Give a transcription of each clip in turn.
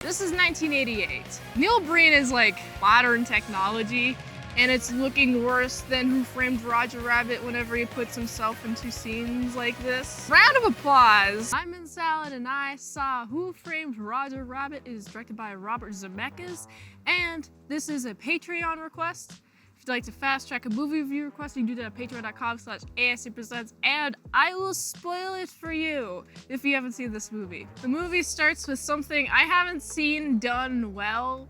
This is 1988. Neil Breen is like modern technology, and it's looking worse than Who Framed Roger Rabbit whenever he puts himself into scenes like this. Round of applause. I'm Mint Salad, and I saw Who Framed Roger Rabbit. It is directed by Robert Zemeckis, and this is a Patreon request. If you'd like to fast track a movie review request, you can do that at patreon.com/ASEPresents, and I will spoil it for you if you haven't seen this movie. The movie starts with something I haven't seen done well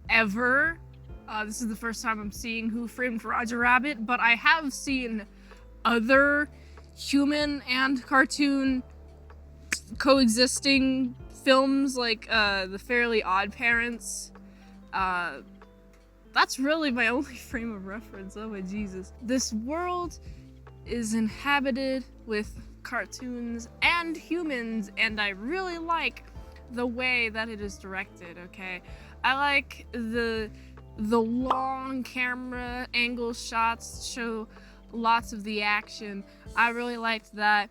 ever. This is the first time I'm seeing Who Framed Roger Rabbit, but I have seen other human and cartoon coexisting films like The Fairly Odd Parents. That's really my only frame of reference. Oh my Jesus. This world is inhabited with cartoons and humans, and I really like the way that it is directed, okay? I like the long camera angle shots show lots of the action. I really liked that,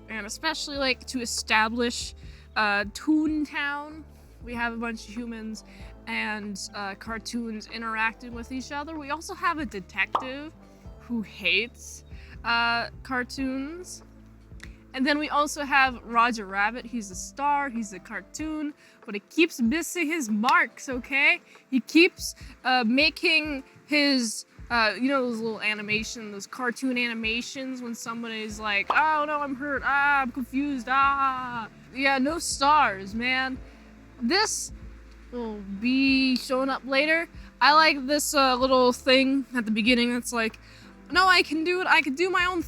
and especially like to establish Toon Town. We have a bunch of humans and cartoons interacting with each other. We also have a detective who hates cartoons. And then we also have Roger Rabbit. He's a star, he's a cartoon, but he keeps missing his marks, okay? He keeps making his, those little animations, those cartoon animations when somebody's like, oh no, I'm hurt, I'm confused, Yeah, no stars, man. This will be showing up later. I like this little thing at the beginning that's like, no, I can do it, I could do my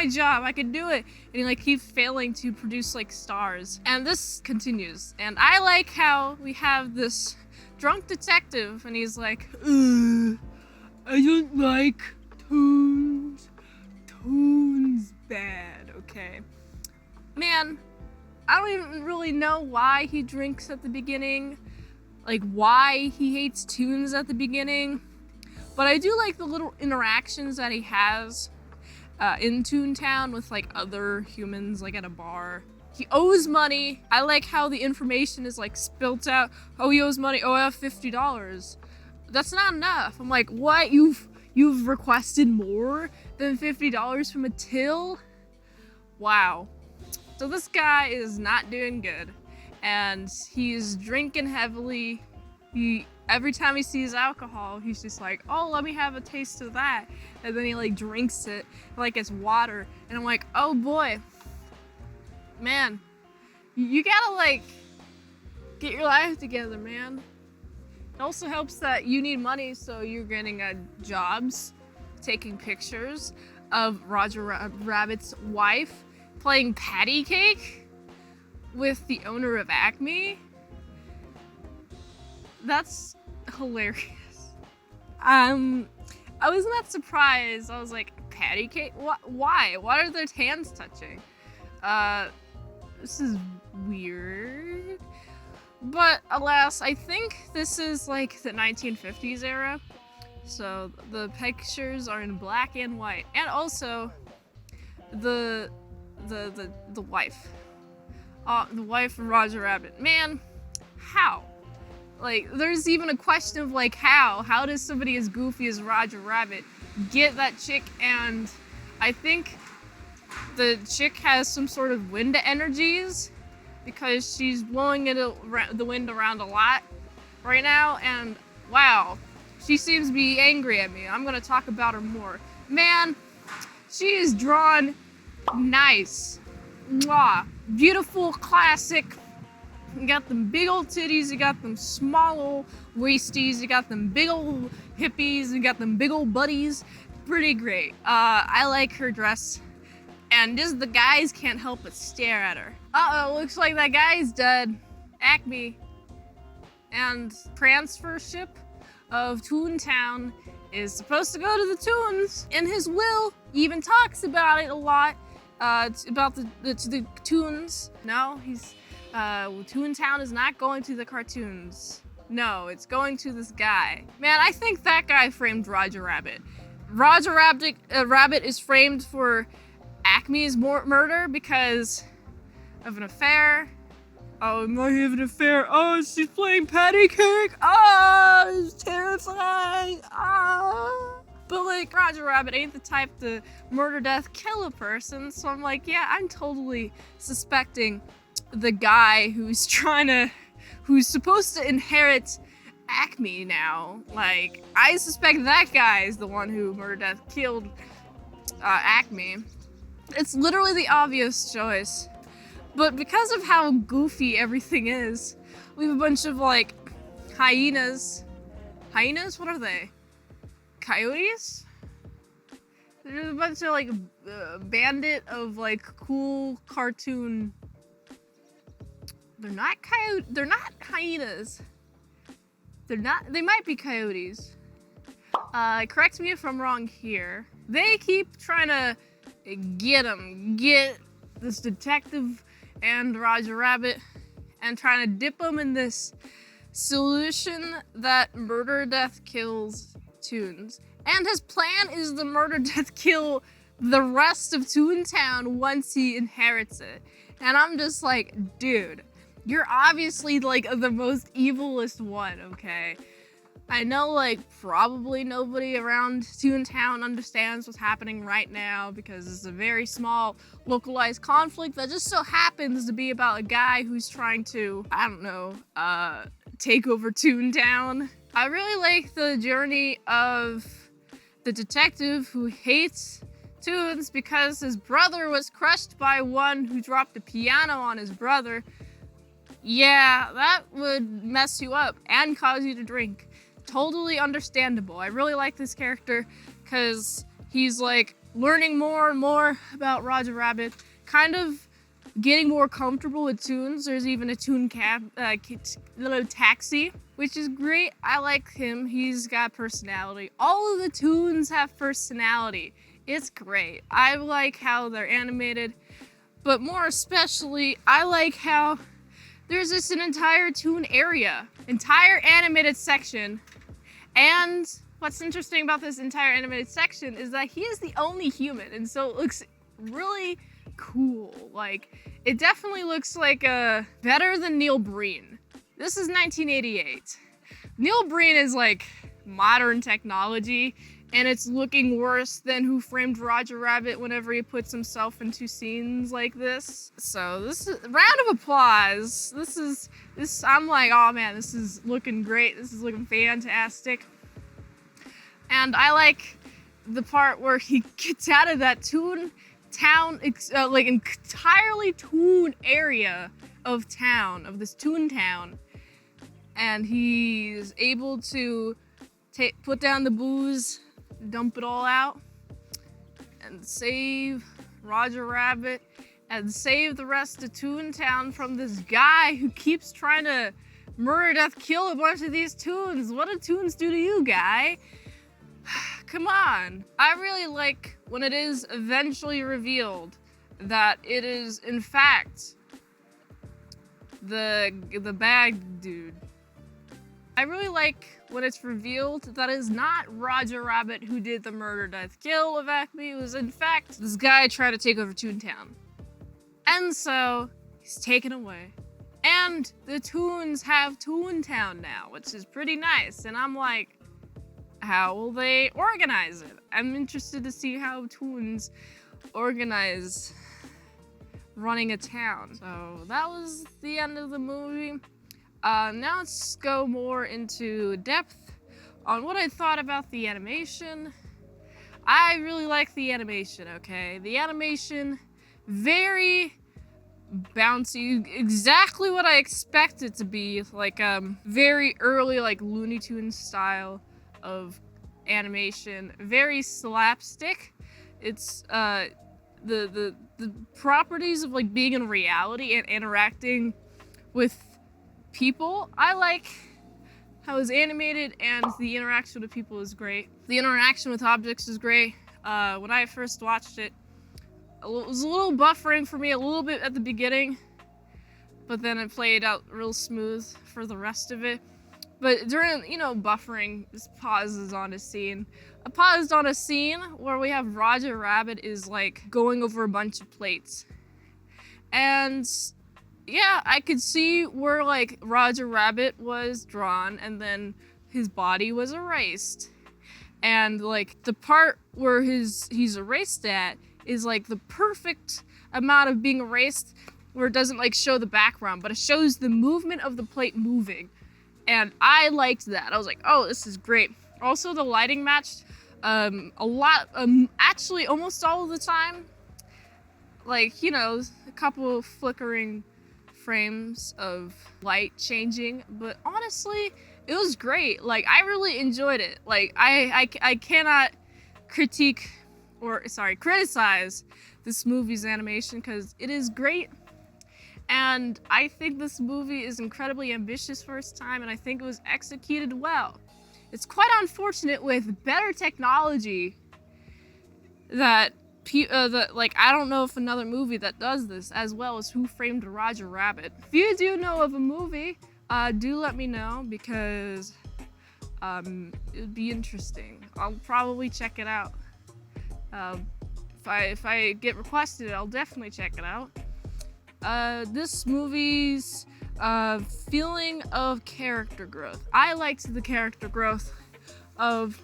job, I could do it. And he like keeps failing to produce like stars. And this continues. And I like how we have this drunk detective and he's like, I don't like toons. Toons bad, okay? Man, I don't even really know why he drinks at the beginning. Like why he hates toons at the beginning. But I do like the little interactions that he has in Toontown with like other humans, like at a bar. He owes money. I like how the information is like spilt out. Oh, he owes money. Oh, I have $50. That's not enough. I'm like, what? You've requested more than $50 from a till? Wow. So this guy is not doing good, and he's drinking heavily. Every time he sees alcohol, he's just like, oh, let me have a taste of that. And then he like drinks it like it's water. And I'm like, oh boy, man, you gotta like get your life together, man. It also helps that you need money, so you're getting jobs, taking pictures of Roger Rabbit's wife, playing patty cake with the owner of Acme. That's hilarious. I was not surprised. I was like, patty cake? Why? Why are their hands touching? This is weird. But alas, I think this is like the 1950s era. So the pictures are in black and white. And also the wife. The wife of Roger Rabbit. Man, how? Like, there's even a question of like, how does somebody as goofy as Roger Rabbit get that chick? And I think the chick has some sort of wind energies because she's blowing the wind around a lot right now. And wow, she seems to be angry at me. I'm gonna talk about her more. Man, she is drawn nice. Mwah. Beautiful, classic. You got them big old titties, you got them small old waisties, you got them big old hippies, you got them big old buddies. Pretty great. I like her dress. And just the guys can't help but stare at her. Uh-oh, looks like that guy's dead. Acme. And transfership of Toontown is supposed to go to the Toons. In his will, he even talks about it a lot. About the Toons. No, Toontown is not going to the cartoons. No, it's going to this guy. Man, I think that guy framed Roger Rabbit. Roger Rabbit is framed for Acme's murder because of an affair. Oh, am I having an affair? Oh, she's playing patty cake. Ah, it's terrifying. Ah. But like, Roger Rabbit ain't the type to murder, death, kill a person. So I'm like, yeah, I'm totally suspecting the guy who's supposed to inherit Acme now. Like, I suspect that guy is the one who murder, death, killed Acme. It's literally the obvious choice. But because of how goofy everything is, we have a bunch of like hyenas. Hyenas? What are they? Coyotes? There's a bunch of like bandit of like cool cartoon. They're not coyote. They're not hyenas. They're not. They might be coyotes. Correct me if I'm wrong here. They keep trying to get this detective and Roger Rabbit and trying to dip them in this solution that murder, death, kills Toons. And his plan is to murder, death, kill the rest of Toontown once he inherits it. And I'm just like, dude, you're obviously like the most evilest one, okay? I know, like, probably nobody around Toontown understands what's happening right now because it's a very small, localized conflict that just so happens to be about a guy who's trying to, I don't know, take over Toontown. I really like the journey of the detective who hates Toons because his brother was crushed by one who dropped a piano on his brother. Yeah, that would mess you up and cause you to drink. Totally understandable. I really like this character because he's like learning more and more about Roger Rabbit, kind of getting more comfortable with Toons. There's even a Toon cab, little taxi, which is great. I like him. He's got personality. All of the Toons have personality. It's great. I like how they're animated, but more especially, I like how there's just an entire Toon area, entire animated section. And what's interesting about this entire animated section is that he is the only human, and so it looks really cool. Like, it definitely looks like better than Neil Breen. This is 1988. Neil Breen is like modern technology, and it's looking worse than Who Framed Roger Rabbit whenever he puts himself into scenes like this. So this is round of applause. I'm like, oh man, this is looking great. This is looking fantastic. And I like the part where he gets out of that Toon town, like entirely Toon area of town, of this Toon town. And he's able to put down the booze, dump it all out, and save Roger Rabbit, and save the rest of Toontown from this guy who keeps trying to murder, death, kill a bunch of these Toons. What did Toons do to you, guy? Come on. I really like when it is eventually revealed that it is, in fact, the bag dude. I really like when it's revealed that it's not Roger Rabbit who did the murder, death, kill of Acme. It was, in fact, this guy trying to take over Toontown. And so, he's taken away. And the Toons have Toontown now, which is pretty nice. And I'm like, how will they organize it? I'm interested to see how Toons organize running a town. So, that was the end of the movie. Now let's go more into depth on what I thought about the animation. I really like the animation, okay? The animation, very bouncy, exactly what I expect it to be, like very early like Looney Tunes style of animation, very slapstick. It's the properties of like being in reality and interacting with people. I like how it's animated and the interaction with people is great. The interaction with objects is great. When I first watched it, it was a little buffering for me a little bit at the beginning, but then it played out real smooth for the rest of it. But during, buffering, this pauses on a scene. I paused on a scene where we have Roger Rabbit is like going over a bunch of plates. And yeah, I could see where like Roger Rabbit was drawn and then his body was erased. And like the part where he's erased at is like the perfect amount of being erased where it doesn't like show the background, but it shows the movement of the plate moving. And I liked that. I was like, oh, this is great. Also, the lighting matched a lot, actually almost all of the time. Like, you know, a couple of flickering frames of light changing, but honestly, it was great. Like, I really enjoyed it. Like, I cannot criticize this movie's animation because it is great. And I think this movie is incredibly ambitious for its time, and I think it was executed well. It's quite unfortunate with better technology that I don't know if another movie that does this as well as Who Framed Roger Rabbit. If you do know of a movie, do let me know because it would be interesting. I'll probably check it out. If I get requested, I'll definitely check it out. This movie's feeling of character growth. I liked the character growth of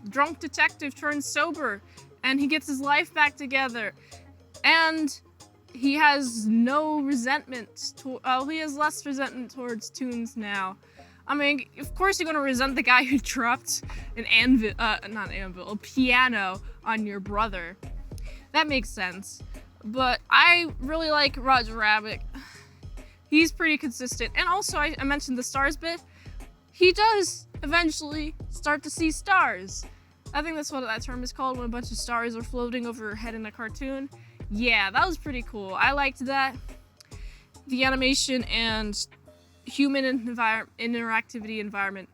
drunk detective turns sober and he gets his life back together and he has no resentment he has less resentment towards Toons now. I mean, of course you're gonna resent the guy who dropped a piano on your brother. That makes sense. But I really like Roger Rabbit. He's pretty consistent. And also, I mentioned the stars bit. He does eventually start to see stars. I think that's what that term is called, when a bunch of stars are floating over your head in a cartoon. Yeah, that was pretty cool. I liked that. The animation and human interactivity environment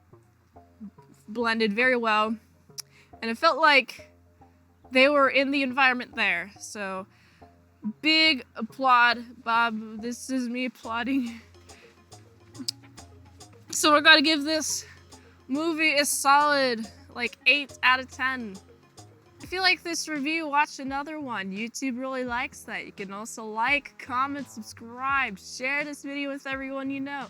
blended very well. And it felt like they were in the environment there. So, big applaud, Bob. This is me applauding. So I gotta give this movie a solid, 8 out of 10. If you like this review, watch another one. YouTube really likes that. You can also like, comment, subscribe, share this video with everyone you know.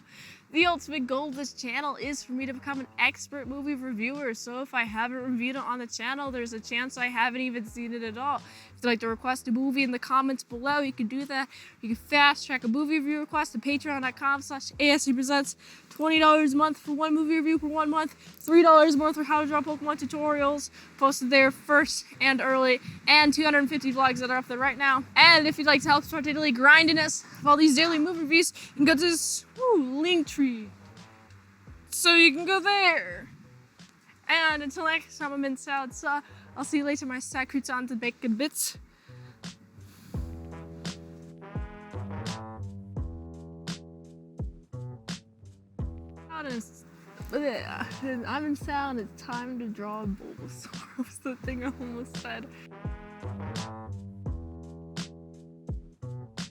The ultimate goal of this channel is for me to become an expert movie reviewer, so if I haven't reviewed it on the channel, there's a chance I haven't even seen it at all. If you'd like to request a movie in the comments below, you can do that. You can fast track a movie review request to patreon.com/ASEPresents. $20 a month for one movie review for 1 month, $3 a month for how to draw Pokemon tutorials, posted there first and early, and 250 vlogs that are up there right now. And if you'd like to help start daily grindiness of all these daily movie reviews, you can go to this link tree. So you can go there. And until next time, I'm Mint Salad. So I'll see you later, my croutons and bacon bits. I'm in sound. It's time to draw a Bulbasaur. Was the thing I almost said.